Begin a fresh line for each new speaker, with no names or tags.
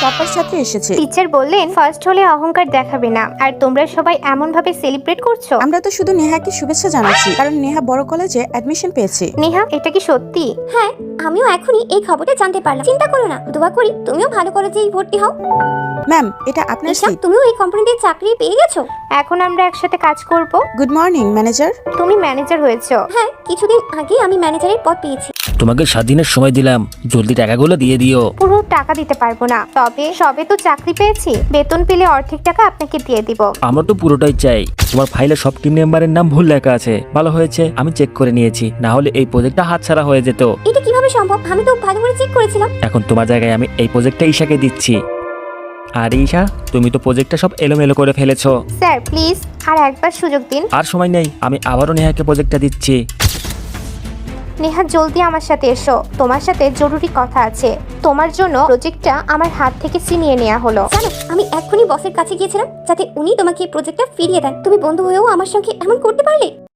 Topper ছাত্রী এসেছে।
Teacher বললেন ফার্স্ট হলে অহংকার দেখাবে না, আর তোমরা সবাই এমন ভাবে সেলিব্রেট করছো।
আমরা তো শুধু নেহাকে শুভেচ্ছা জানাচ্ছি, কারণ নেহা বড় কলেজে অ্যাডমিশন পেয়েছে।
নেহা, এটা কি সত্যি?
হ্যাঁ, আমিও এখনই এই খবরটা জানতে পারলাম। চিন্তা করো না, দোয়া করি তুমিও ভালো কলেজেই ভর্তি হও।
ম্যাম, এটা আপনার
ঈশা,
সিট।
তুমিও এই কোম্পানিতে চাকরি পেয়ে গেছো?
এখন আমরা একসাথে কাজ করব।
Good morning manager.
তুমি ম্যানেজার হয়েছো?
হ্যাঁ, কিছুদিন আগে আমি ম্যানেজারের পদ পেয়েছি।
তোমাকে 7 দিনের সময় দিলাম, জলদি টাকাগুলো দিয়ে দিও।
পুরো টাকা দিতে পারবো না, তবে সবে তো চাকরি পেয়েছি, বেতন পেলে অর্ধেক টাকা আপনাকে দিয়ে দিব।
আমরা তো পুরোটাই চাই। তোমার ফাইলে সব টিম মেম্বারের নাম ভুল লেখা আছে। ভালো হয়েছে আমি চেক করে নিয়েছি, না হলে এই প্রজেক্টটা হাতছাড়া হয়ে যেত।
এটা কিভাবে সম্ভব? আমি তো ভালো করে চেক করেছিলাম।
এখন তোমার জায়গায় আমি এই প্রজেক্টটা ঈশাকে দিচ্ছি। আর ঈশা, তুমি তো প্রজেক্টটা সব এলোমেলো করে ফেলেছো।
স্যার প্লিজ আর একবার সুযোগ দিন।
আর সময় নেই, আমি আবারও নেহাকে প্রজেক্টটা দিচ্ছি।
নেহা, জলদি আমার সাথে এসো, তোমার সাথে জরুরি কথা আছে। তোমার জন্য প্রজেক্টটা আমার হাত থেকে ছিনিয়ে নেওয়া হলো।
জানো, আমি এক্ষুনি বসের কাছে গিয়েছিলাম যাতে উনি তোমাকে এই প্রজেক্টটা ফিরিয়ে দেন। তুমি বন্ধু হয়েও আমার সঙ্গে এমন করতে পারলে?